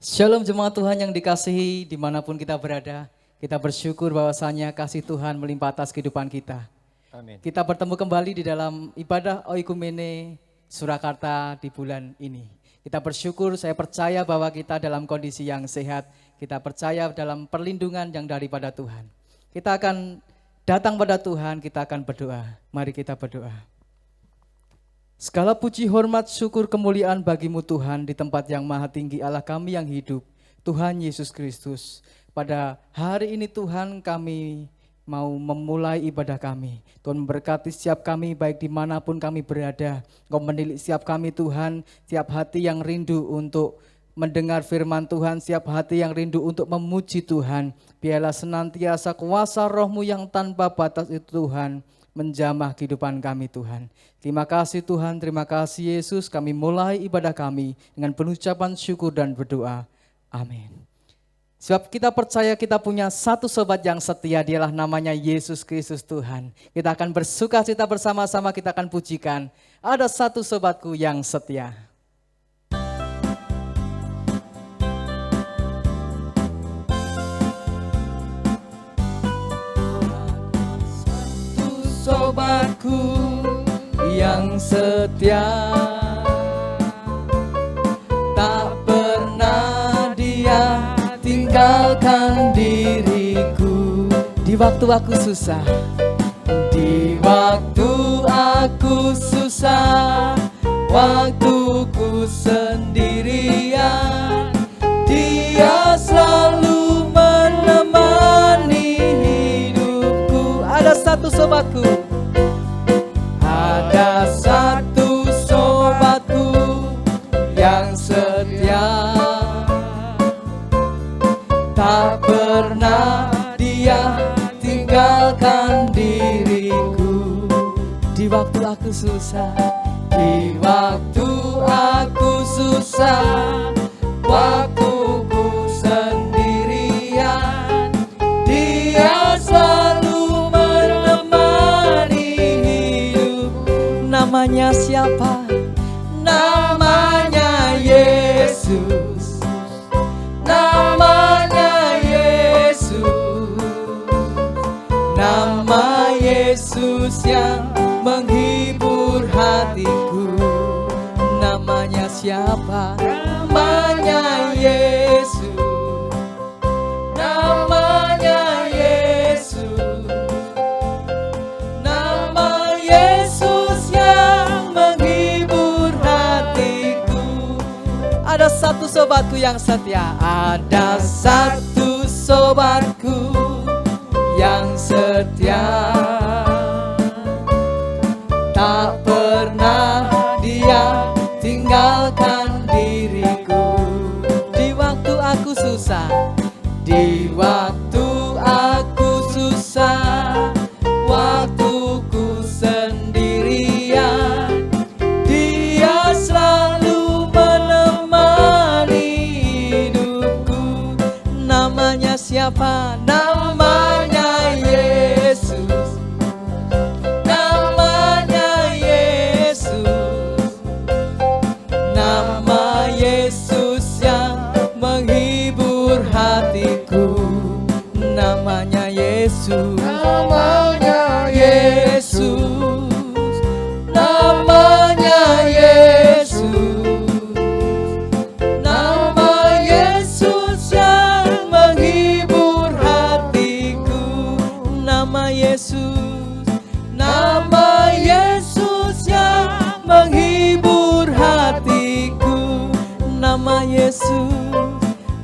Shalom jemaat Tuhan yang dikasihi dimanapun kita berada. Kita bersyukur bahwasanya kasih Tuhan melimpah atas kehidupan kita. Amin. Kita bertemu kembali di dalam ibadah Oikumene Surakarta di bulan ini. Kita bersyukur, saya percaya bahwa kita dalam kondisi yang sehat. Kita percaya dalam perlindungan yang daripada Tuhan. Kita akan datang pada Tuhan, kita akan berdoa. Mari kita berdoa. Segala puji, hormat, syukur, kemuliaan bagimu Tuhan di tempat yang maha tinggi Allah kami yang hidup, Tuhan Yesus Kristus. Pada hari ini Tuhan kami mau memulai ibadah kami. Tuhan memberkati setiap kami baik dimanapun kami berada. Engkau menilik setiap kami Tuhan, setiap hati yang rindu untuk mendengar firman Tuhan, setiap hati yang rindu untuk memuji Tuhan. Biarlah senantiasa kuasa roh-Mu yang tanpa batas itu Tuhan menjamah kehidupan kami Tuhan. Terima kasih Tuhan, terima kasih Yesus. Kami mulai ibadah kami dengan pengucapan syukur dan berdoa. Amin. Sebab kita percaya kita punya satu sobat yang setia, dialah namanya Yesus Kristus Tuhan. Kita akan bersuka cita bersama-sama, kita akan pujikan. Ada satu sobatku yang setia. Sobatku yang setia, tak pernah dia tinggalkan diriku di waktu aku susah. Di waktu aku susah, waktuku sendirian, dia selalu menemani hidupku. Ada satu sobatku, ada satu sobatku yang setia, tak pernah dia tinggalkan diriku di waktu aku susah. Di waktu aku susah, waktuku sendirian, dia selalu menemani hidup. Namanya siapa? Namanya Yesus. Namanya Yesus. Nama Yesus yang menghibur hatiku. Namanya siapa? Namanya Yesus. Namanya Yesus. Nama Yesus yang menghibur hatiku. Ada satu sobatku yang setia. Ada satu sobatku yang setia, tak pernah dia tinggalkan diriku di waktu aku susah. Di waktu aku susah, waktuku sendirian, dia selalu menemani hidupku. Namanya siapa? Namanya Yesus. Namanya Yesus. Nama Yesus yang menghibur hatiku. Namanya Yesus. Namanya Yesus. Namanya Yesus. Nama Yesus yang menghibur hatiku. Nama Yesus. Nama Yesus yang menghibur hatiku. Nama Yesus.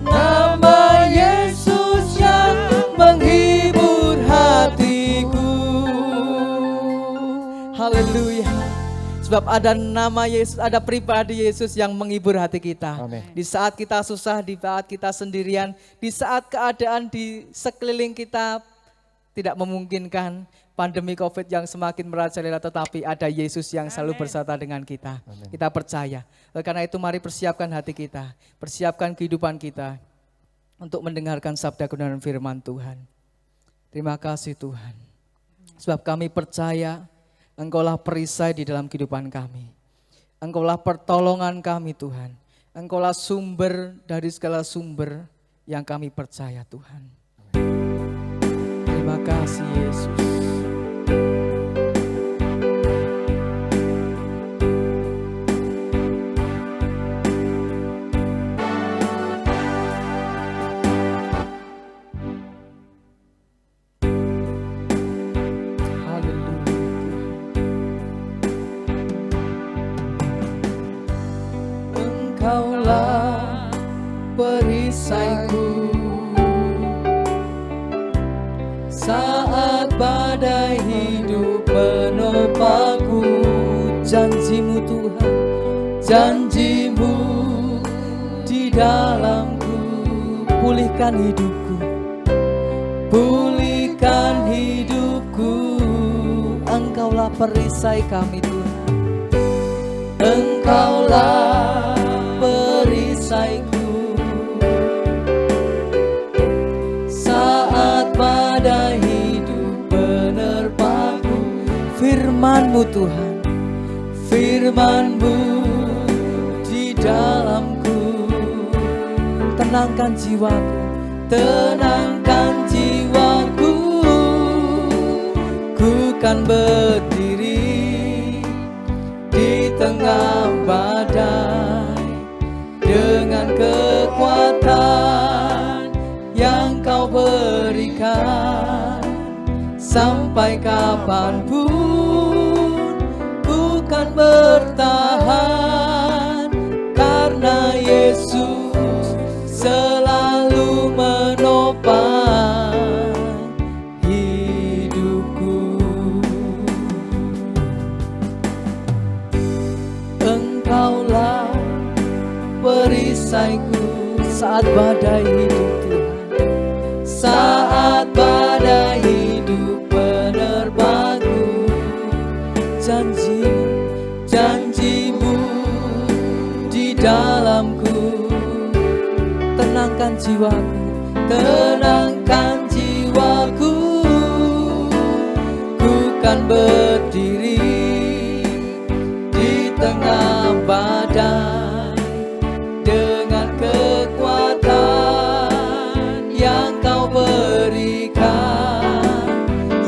Nama Yesus yang menghibur hatiku. Haleluya. Sebab ada nama Yesus, ada pribadi Yesus yang menghibur hati kita. Amin. Di saat kita susah, di saat kita sendirian, di saat keadaan di sekeliling kita tidak memungkinkan, pandemi COVID yang semakin merajalela, tetapi ada Yesus yang selalu bersama dengan kita. Amin. Kita percaya. Oleh karena itu mari persiapkan hati kita, persiapkan kehidupan kita untuk mendengarkan sabda kebenaran firman Tuhan. Terima kasih Tuhan. Sebab kami percaya Engkaulah perisai di dalam kehidupan kami. Engkaulah pertolongan kami Tuhan. Engkaulah sumber dari segala sumber yang kami percaya Tuhan. Terima kasih Yesus. Engkaulah perisaiku saat badai hidup menopangku. Janjimu Tuhan, janjimu di dalamku, pulihkan hidupku, pulihkan hidupku. Engkaulah perisai kami Tuhan, Engkaulah perisaiku saat badai hidup menerpaku. Firman-Mu Tuhan, firman-Mu di dalamku, tenangkan jiwaku, tenangkan jiwaku. Ku kan berdiri di tengah badai dengan kekuatan yang Kau berikan. Sampai kapanpun ku kan bertahan, karena Yesus selalu menopang hidupku. Engkaulah perisaiku saat badai hidup Tuhan, saat badai hidup menerpaku. Janjimu, janjimu di dalamku, tenangkan jiwaku, tenangkan jiwaku. Ku kan berdiri di tengah badai dengan kekuatan yang Kau berikan.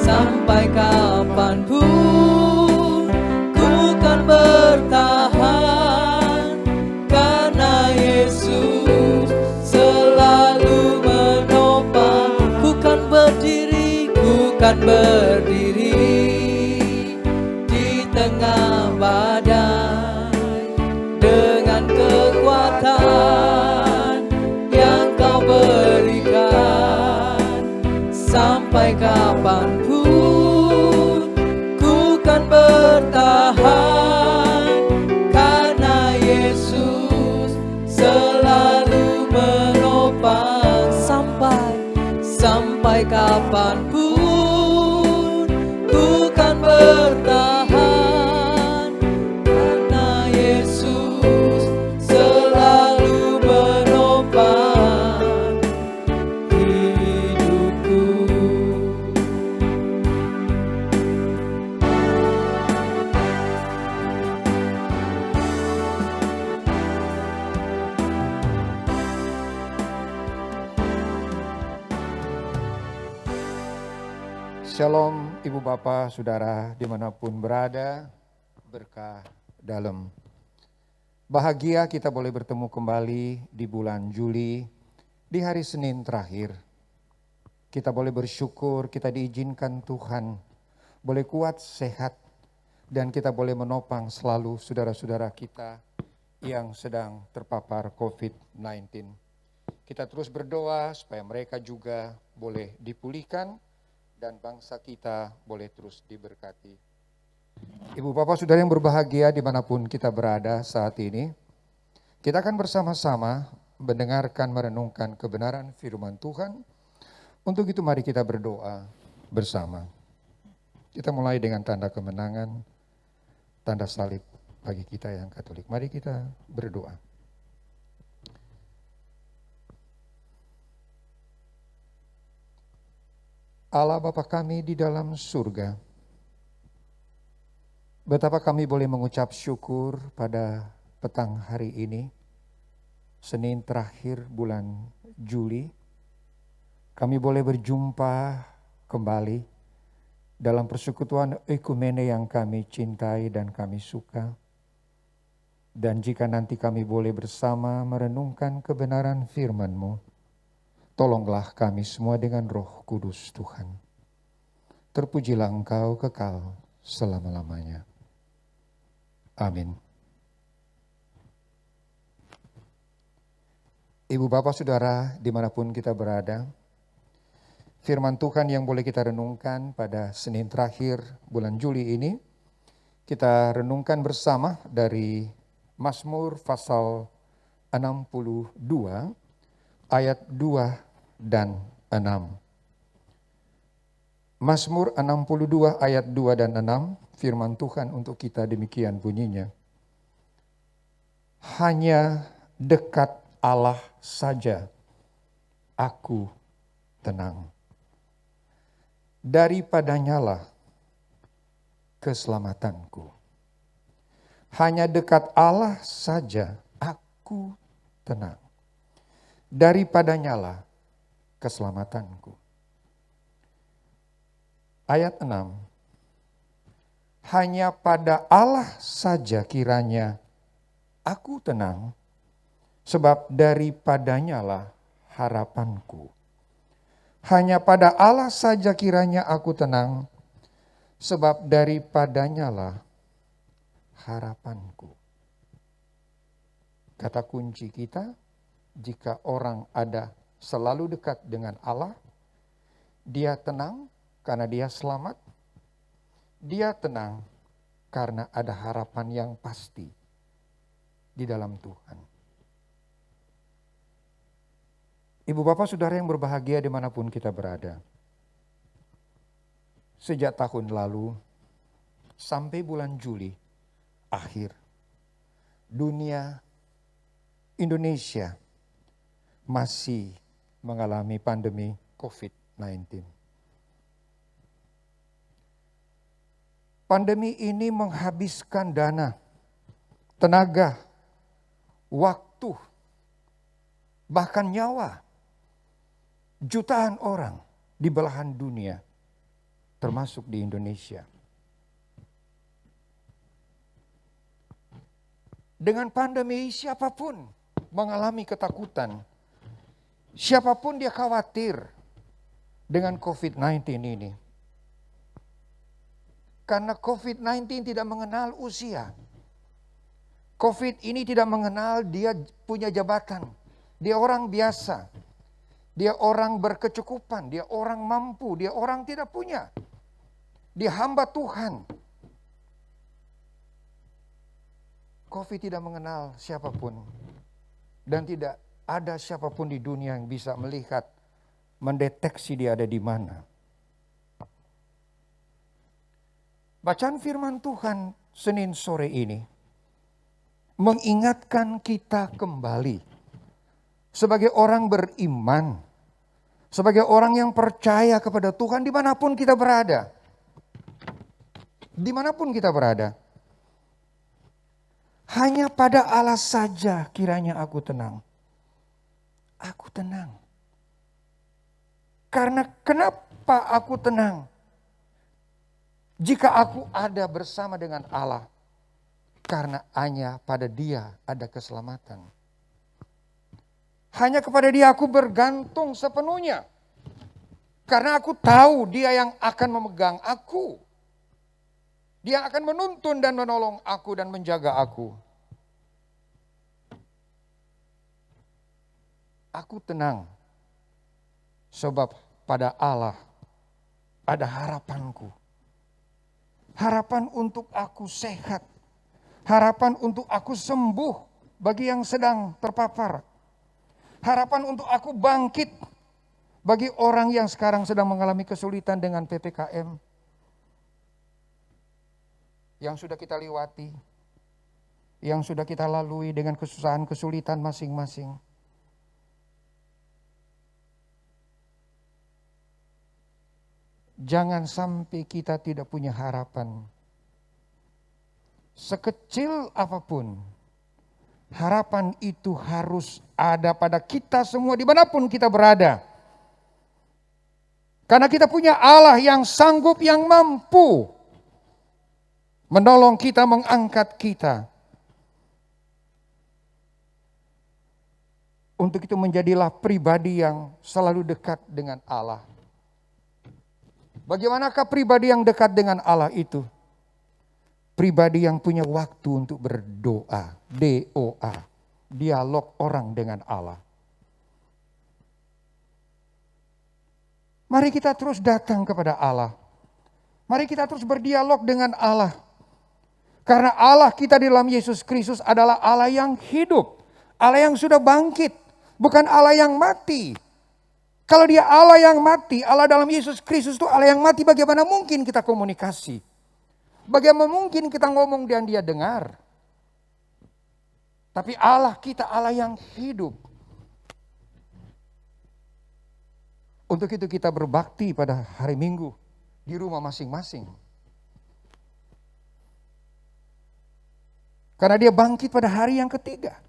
Sampai kapanpun ku kan bertahan, karena Yesus selalu menopang. Ku kan berdiri, ku kan berdiri di tengah badai dengan kekuatan yang Kau berikan. Sampai kapanpun ku kan bertahan, karena Yesus selalu menopang. Sampai kapanpun ku kan bertahan, karena Yesus selalu menopang hidupku. Shalom Ibu Bapak, Saudara dimanapun berada, berkah dalam. Bahagia kita boleh bertemu kembali di bulan Juli, di hari Senin terakhir. Kita boleh bersyukur, kita diizinkan Tuhan, boleh kuat, sehat, dan kita boleh menopang selalu saudara-saudara kita yang sedang terpapar COVID-19. Kita terus berdoa supaya mereka juga boleh dipulihkan, dan bangsa kita boleh terus diberkati. Ibu Bapak Saudara yang berbahagia dimanapun kita berada saat ini, kita akan bersama-sama mendengarkan, merenungkan kebenaran firman Tuhan. Untuk itu mari kita berdoa bersama. Kita mulai dengan tanda kemenangan, tanda salib bagi kita yang Katolik. Mari kita berdoa. Allah Bapa kami di dalam surga, betapa kami boleh mengucap syukur pada petang hari ini. Senin terakhir bulan Juli, kami boleh berjumpa kembali dalam persekutuan ekumene yang kami cintai dan kami suka. Dan jika nanti kami boleh bersama merenungkan kebenaran firman-Mu, tolonglah kami semua dengan Roh Kudus Tuhan. Terpujilah Engkau kekal selama-lamanya. Amin. Ibu bapak saudara dimanapun kita berada, firman Tuhan yang boleh kita renungkan pada Senin terakhir bulan Juli ini, kita renungkan bersama dari Mazmur pasal 62 ayat 2 dan 6. Mazmur 62 ayat 2 dan 6, firman Tuhan untuk kita demikian bunyinya. Hanya dekat Allah saja aku tenang. Daripadanyalah keselamatanku. Hanya dekat Allah saja aku tenang. Daripadanyalah keselamatanku. Ayat 6. Hanya pada Allah saja kiranya aku tenang, sebab daripadanyalah harapanku. Hanya pada Allah saja kiranya aku tenang, sebab daripadanyalah harapanku. Kata kunci kita, jika orang ada selalu dekat dengan Allah, dia tenang karena dia selamat, dia tenang karena ada harapan yang pasti di dalam Tuhan. Ibu bapak saudara yang berbahagia dimanapun kita berada. Sejak tahun lalu sampai bulan Juli akhir, dunia Indonesia masih mengalami pandemi COVID-19. Pandemi ini menghabiskan dana, tenaga, waktu, bahkan nyawa jutaan orang di belahan dunia, termasuk di Indonesia. Dengan pandemi siapapun mengalami ketakutan, siapapun dia khawatir dengan COVID-19 ini. Karena COVID-19 tidak mengenal usia. COVID ini tidak mengenal dia punya jabatan. Dia orang biasa. Dia orang berkecukupan, dia orang mampu, dia orang tidak punya. Dia hamba Tuhan. COVID tidak mengenal siapapun. Dan tidak ada siapapun di dunia yang bisa melihat, mendeteksi dia ada di mana. Bacaan firman Tuhan Senin sore ini mengingatkan kita kembali sebagai orang beriman, sebagai orang yang percaya kepada Tuhan dimanapun kita berada. Dimanapun kita berada. Hanya pada Allah saja kiranya aku tenang. Aku tenang. Karena kenapa aku tenang? Jika aku ada bersama dengan Allah. Karena hanya pada Dia ada keselamatan. Hanya kepada Dia aku bergantung sepenuhnya. Karena aku tahu Dia yang akan memegang aku. Dia akan menuntun dan menolong aku dan menjaga aku. Aku tenang. Sebab pada Allah ada harapanku. Harapan untuk aku sehat. Harapan untuk aku sembuh bagi yang sedang terpapar. Harapan untuk aku bangkit bagi orang yang sekarang sedang mengalami kesulitan dengan PPKM. Yang sudah kita lewati, yang sudah kita lalui dengan kesusahan, kesulitan masing-masing. Jangan sampai kita tidak punya harapan. Sekecil apapun harapan itu harus ada pada kita semua dimanapun kita berada. Karena kita punya Allah yang sanggup, yang mampu menolong kita, mengangkat kita. Untuk itu menjadilah pribadi yang selalu dekat dengan Allah. Bagaimanakah pribadi yang dekat dengan Allah itu? Pribadi yang punya waktu untuk berdoa, DOA, dialog orang dengan Allah. Mari kita terus datang kepada Allah. Mari kita terus berdialog dengan Allah. Karena Allah kita di dalam Yesus Kristus adalah Allah yang hidup. Allah yang sudah bangkit. Bukan Allah yang mati. Kalau dia Allah yang mati, Allah dalam Yesus Kristus itu Allah yang mati, bagaimana mungkin kita komunikasi? Bagaimana mungkin kita ngomong dan dia dengar? Tapi Allah kita Allah yang hidup. Untuk itu kita berbakti pada hari Minggu di rumah masing-masing. Karena dia bangkit pada hari yang ketiga.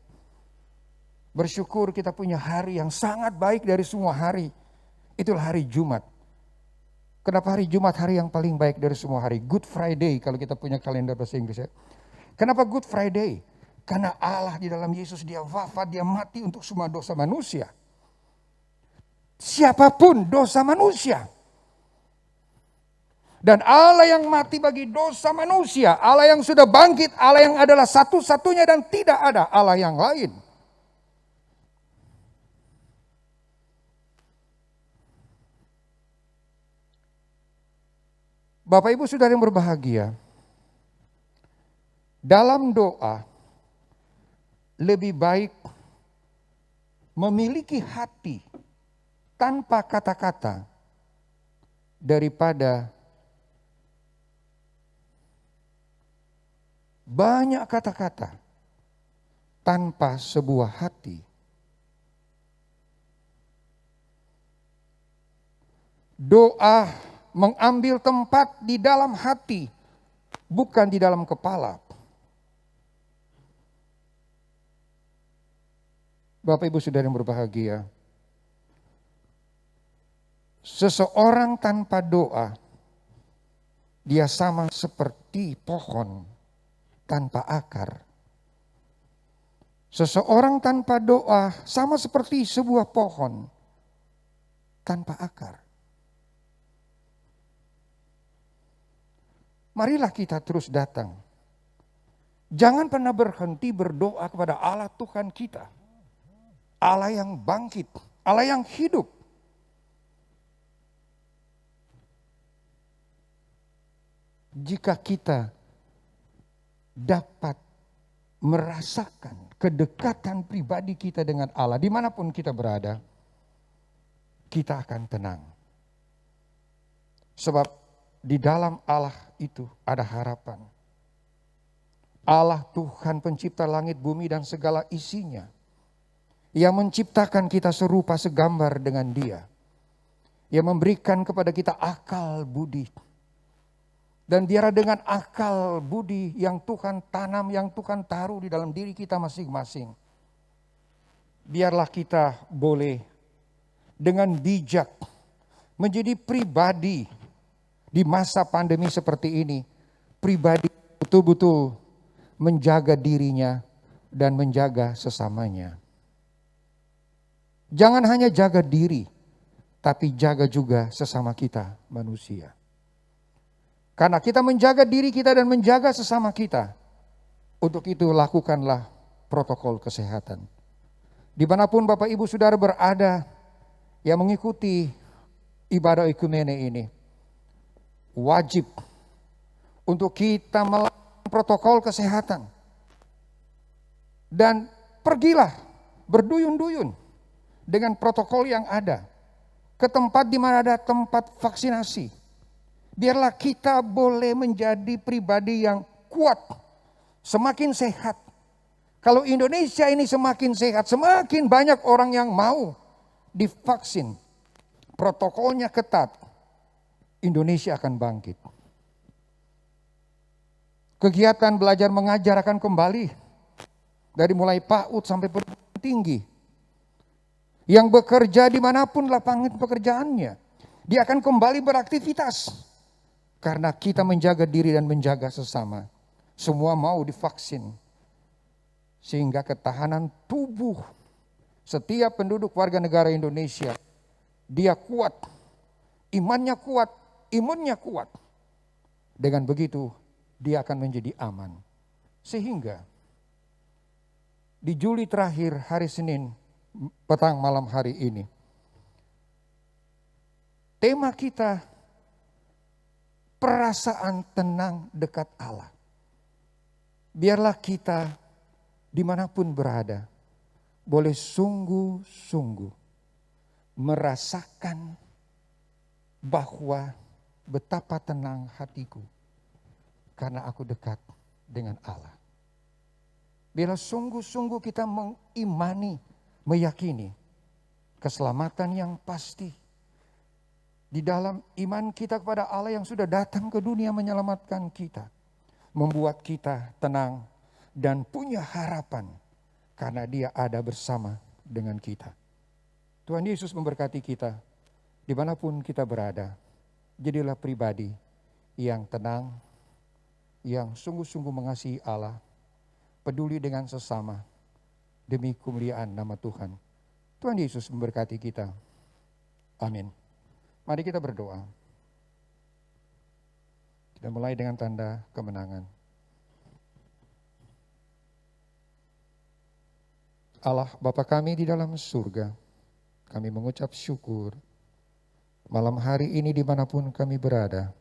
Bersyukur kita punya hari yang sangat baik dari semua hari. Itulah hari Jumat. Kenapa hari Jumat hari yang paling baik dari semua hari? Good Friday kalau kita punya kalender bahasa Inggris ya. Kenapa Good Friday? Karena Allah di dalam Yesus dia wafat, dia mati untuk semua dosa manusia. Siapapun dosa manusia. Dan Allah yang mati bagi dosa manusia, Allah yang sudah bangkit, Allah yang adalah satu-satunya dan tidak ada Allah yang lain. Bapak Ibu Saudara yang berbahagia, dalam doa lebih baik memiliki hati tanpa kata-kata daripada banyak kata-kata tanpa sebuah hati. Doa mengambil tempat di dalam hati, bukan di dalam kepala. Bapak Ibu Saudara yang berbahagia, seseorang tanpa doa, dia sama seperti pohon tanpa akar. Seseorang tanpa doa sama seperti sebuah pohon tanpa akar. Marilah kita terus datang. Jangan pernah berhenti berdoa kepada Allah Tuhan kita. Allah yang bangkit, Allah yang hidup. Jika kita dapat merasakan kedekatan pribadi kita dengan Allah, dimanapun kita berada, kita akan tenang. Sebab di dalam Allah itu ada harapan. Allah Tuhan pencipta langit, bumi dan segala isinya. Yang menciptakan kita serupa segambar dengan Dia. Yang memberikan kepada kita akal budi. Dan biarlah dengan akal budi yang Tuhan tanam, yang Tuhan taruh di dalam diri kita masing-masing. Biarlah kita boleh dengan bijak menjadi pribadi di masa pandemi seperti ini. Pribadi betul-betul menjaga dirinya dan menjaga sesamanya. Jangan hanya jaga diri, tapi jaga juga sesama kita manusia. Karena kita menjaga diri kita dan menjaga sesama kita. Untuk itu lakukanlah protokol kesehatan. Dimanapun Bapak Ibu Saudara berada yang mengikuti ibadah ekumene ini. Wajib untuk kita melakukan protokol kesehatan. Dan pergilah berduyun-duyun dengan protokol yang ada. Ke tempat di mana ada tempat vaksinasi. Biarlah kita boleh menjadi pribadi yang kuat, semakin sehat. Kalau Indonesia ini semakin sehat, semakin banyak orang yang mau divaksin. Protokolnya ketat, Indonesia akan bangkit. Kegiatan belajar mengajar akan kembali. dari mulai PAUD sampai perguruan tinggi, yang bekerja dimanapun lapangan pekerjaannya, dia akan kembali beraktivitas. Karena kita menjaga diri dan menjaga sesama. Semua mau divaksin. Sehingga ketahanan tubuh setiap penduduk warga negara Indonesia, dia kuat, imannya kuat, imunnya kuat. Dengan begitu dia akan menjadi aman. Sehingga di Juli terakhir hari Senin petang malam hari ini, tema kita perasaan tenang dekat Allah. Biarlah kita dimanapun berada boleh sungguh-sungguh merasakan bahwa betapa tenang hatiku karena aku dekat dengan Allah. Biarlah sungguh-sungguh kita mengimani, meyakini keselamatan yang pasti di dalam iman kita kepada Allah yang sudah datang ke dunia menyelamatkan kita, membuat kita tenang dan punya harapan karena Dia ada bersama dengan kita. Tuhan Yesus memberkati kita dimanapun kita berada. Jadilah pribadi yang tenang, yang sungguh-sungguh mengasihi Allah, peduli dengan sesama demi kemuliaan nama Tuhan. Tuhan Yesus memberkati kita. Amin. Mari kita berdoa. Kita mulai dengan tanda kemenangan. Allah Bapa kami di dalam surga, kami mengucap syukur malam hari ini dimanapun kami berada.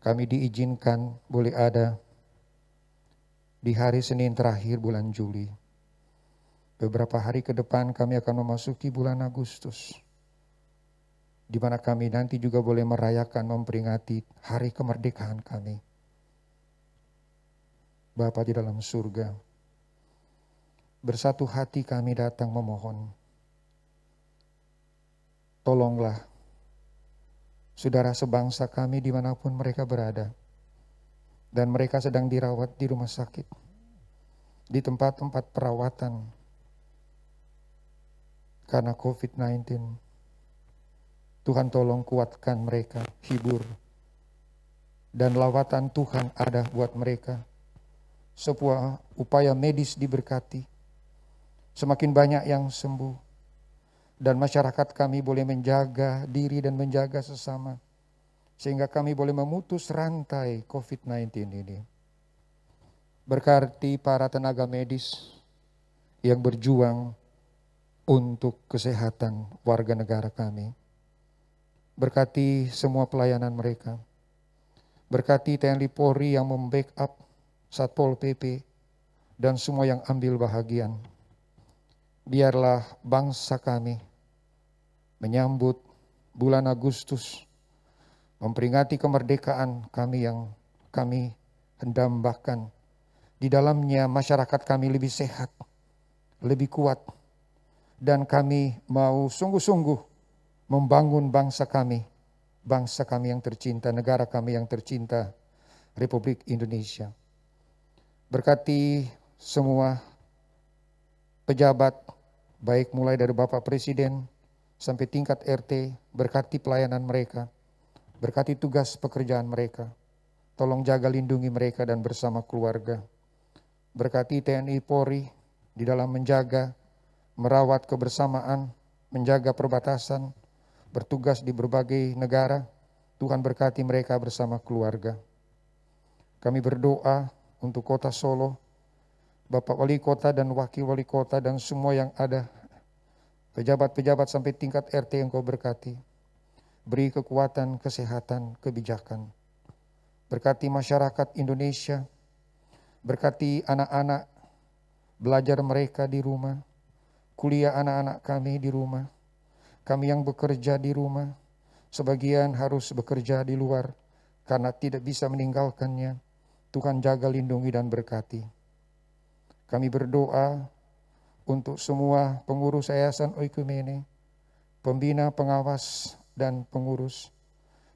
Kami diizinkan boleh ada di hari Senin terakhir bulan Juli. Beberapa hari ke depan kami akan memasuki bulan Agustus, di mana kami nanti juga boleh merayakan, memperingati hari kemerdekaan kami. Bapa di dalam surga, bersatu hati kami datang memohon, tolonglah saudara sebangsa kami dimanapun mereka berada, dan mereka sedang dirawat di rumah sakit, di tempat-tempat perawatan karena COVID-19. Tuhan tolong kuatkan mereka, hibur. Dan lawatan Tuhan ada buat mereka. Sebuah upaya medis diberkati. Semakin banyak yang sembuh. Dan masyarakat kami boleh menjaga diri dan menjaga sesama. Sehingga kami boleh memutus rantai COVID-19 ini. Berkati para tenaga medis yang berjuang untuk kesehatan warga negara kami. Berkati semua pelayanan mereka. Berkati TNI Polri yang membackup Satpol PP dan semua yang ambil bahagian. Biarlah bangsa kami menyambut bulan Agustus, memperingati kemerdekaan kami yang kami hendambakan. Di dalamnya masyarakat kami lebih sehat, lebih kuat. Dan kami mau sungguh-sungguh membangun bangsa kami yang tercinta, negara kami yang tercinta, Republik Indonesia. Berkati semua pejabat, baik mulai dari Bapak Presiden sampai tingkat RT, berkati pelayanan mereka, berkati tugas pekerjaan mereka. Tolong jaga lindungi mereka dan bersama keluarga. Berkati TNI Polri di dalam menjaga, merawat kebersamaan, menjaga perbatasan, bertugas di berbagai negara. Tuhan berkati mereka bersama keluarga. Kami berdoa untuk kota Solo, Bapak Wali Kota dan Wakil Wali Kota dan semua yang ada, pejabat-pejabat sampai tingkat RT yang Kau berkati. Beri kekuatan, kesehatan, kebijakan. Berkati masyarakat Indonesia, berkati anak-anak, belajar mereka di rumah, kuliah anak-anak kami di rumah. Kami yang bekerja di rumah, sebagian harus bekerja di luar karena tidak bisa meninggalkannya. Tuhan jaga, lindungi dan berkati. Kami berdoa untuk semua pengurus Yayasan Oikumene, pembina, pengawas dan pengurus.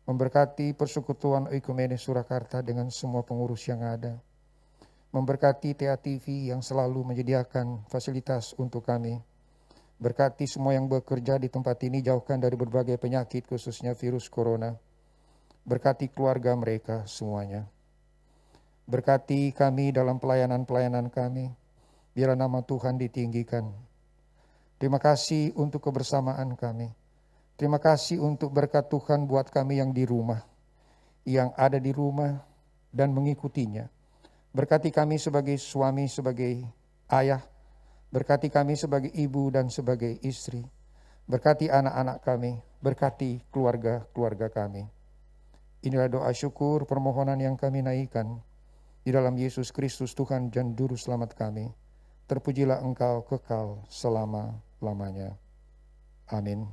Memberkati Persekutuan Oikumene Surakarta dengan semua pengurus yang ada. memberkati TA TV yang selalu menyediakan fasilitas untuk kami. Berkati semua yang bekerja di tempat ini, jauhkan dari berbagai penyakit khususnya virus corona. Berkati keluarga mereka semuanya. Berkati kami dalam pelayanan-pelayanan kami, biarlah nama Tuhan ditinggikan. Terima kasih untuk kebersamaan kami. Terima kasih untuk berkat Tuhan buat kami yang di rumah, yang ada di rumah dan mengikutinya. Berkati kami sebagai suami, sebagai ayah. Berkati kami sebagai ibu dan sebagai istri. Berkati anak-anak kami, berkati keluarga-keluarga kami. Inilah doa syukur permohonan yang kami naikkan di dalam Yesus Kristus Tuhan dan Juru Selamat kami. Terpujilah Engkau kekal selama-lamanya. Amin.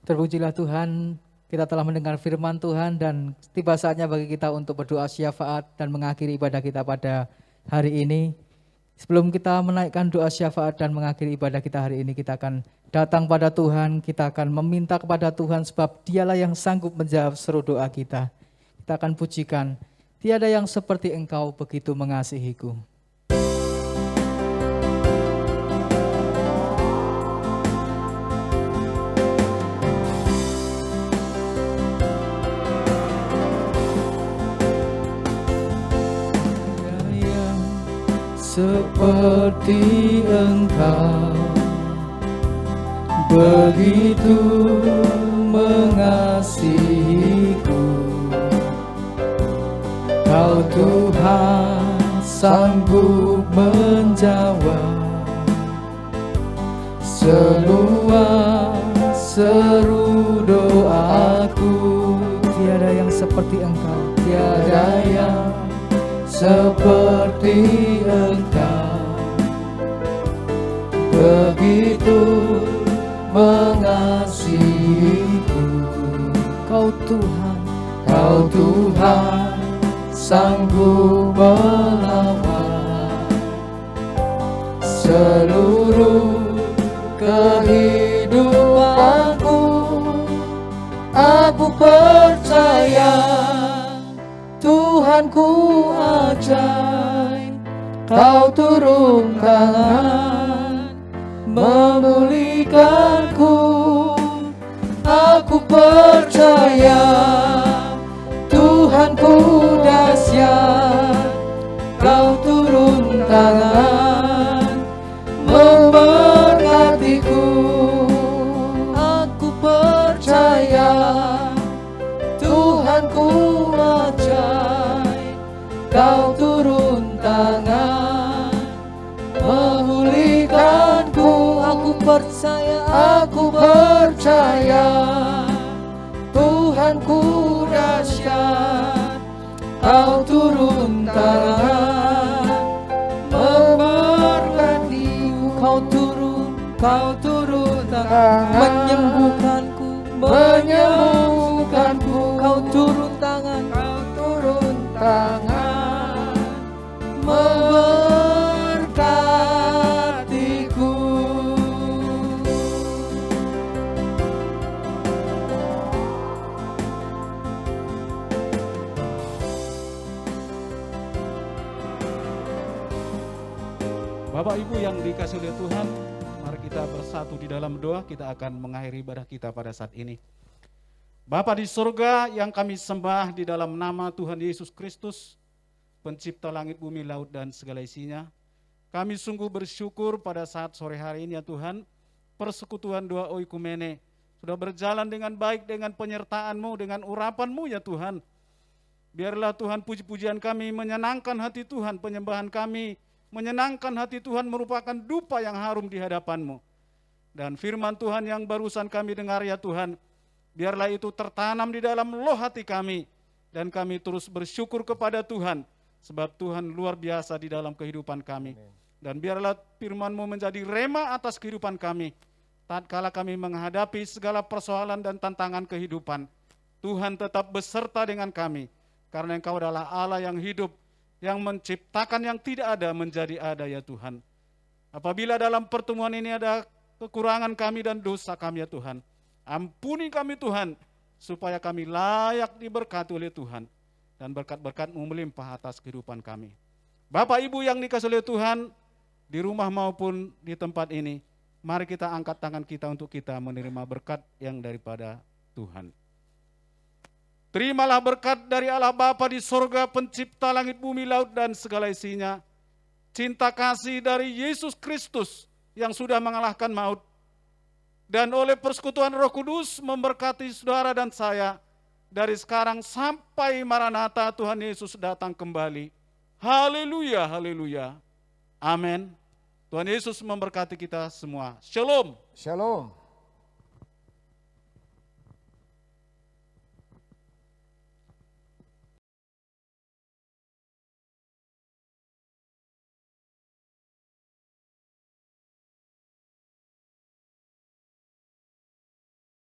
Terpujilah Tuhan, kita telah mendengar firman Tuhan dan tiba saatnya bagi kita untuk berdoa syafaat dan mengakhiri ibadah kita pada hari ini. Sebelum kita menaikkan doa syafaat dan mengakhiri ibadah kita hari ini, kita akan datang pada Tuhan, kita akan meminta kepada Tuhan sebab Dialah yang sanggup menjawab seru doa kita. Kita akan pujikan, tiada yang seperti Engkau begitu mengasihiku. Seperti Engkau begitu mengasihiku, Kau Tuhan sanggup menjawab semua seru doaku. Tiada yang seperti Engkau, tiada yang seperti Engkau begitu mengasihiku. Kau Tuhan sanggup melawan seluruh kehidupanku. Aku percaya Tuhanku ajaib, Kau turun tangan memulihkanku. Aku percaya Tuhanku dahsyat, Kau turun tangan memberkatiku. Aku percaya Tuhanku ajaib, Kau turun tangan memulihkanku. Aku percaya Tuhanku dahsyat, Kau turun tangan memberkatiku. Kau turun tangan menyembuhkanku. Kau turun tangan memberkatiku. Bapak Ibu yang dikasihi oleh Tuhan, mari kita bersatu di dalam doa. Kita akan mengakhiri ibadah kita pada saat ini. Bapa di surga yang kami sembah di dalam nama Tuhan Yesus Kristus, pencipta langit, bumi, laut, dan segala isinya. Kami sungguh bersyukur pada saat sore hari ini ya Tuhan, persekutuan doa oikumene sudah berjalan dengan baik dengan penyertaan-Mu, dengan urapan-Mu ya Tuhan. Biarlah Tuhan puji-pujian kami menyenangkan hati Tuhan, penyembahan kami menyenangkan hati Tuhan, merupakan dupa yang harum di hadapan-Mu. Dan firman Tuhan yang barusan kami dengar ya Tuhan, biarlah itu tertanam di dalam loh hati kami, dan kami terus bersyukur kepada Tuhan, sebab Tuhan luar biasa di dalam kehidupan kami. Dan biarlah firman-Mu menjadi rema atas kehidupan kami, tatkala kami menghadapi segala persoalan dan tantangan kehidupan. Tuhan tetap beserta dengan kami, karena Engkau adalah Allah yang hidup, yang menciptakan yang tidak ada menjadi ada ya Tuhan. Apabila dalam pertemuan ini ada kekurangan kami dan dosa kami ya Tuhan, ampuni kami Tuhan, supaya kami layak diberkati oleh Tuhan, dan berkat-berkat-Mu melimpah atas kehidupan kami. Bapak Ibu yang dikasihi oleh Tuhan, di rumah maupun di tempat ini, mari kita angkat tangan kita untuk kita menerima berkat yang daripada Tuhan. Terimalah berkat dari Allah Bapa di sorga, pencipta langit, bumi, laut, dan segala isinya. Cinta kasih dari Yesus Kristus yang sudah mengalahkan maut. Dan oleh persekutuan Roh Kudus memberkati saudara dan saya dari sekarang sampai Maranatha Tuhan Yesus datang kembali. Haleluya, haleluya. Amin. Tuhan Yesus memberkati kita semua. Shalom. Shalom.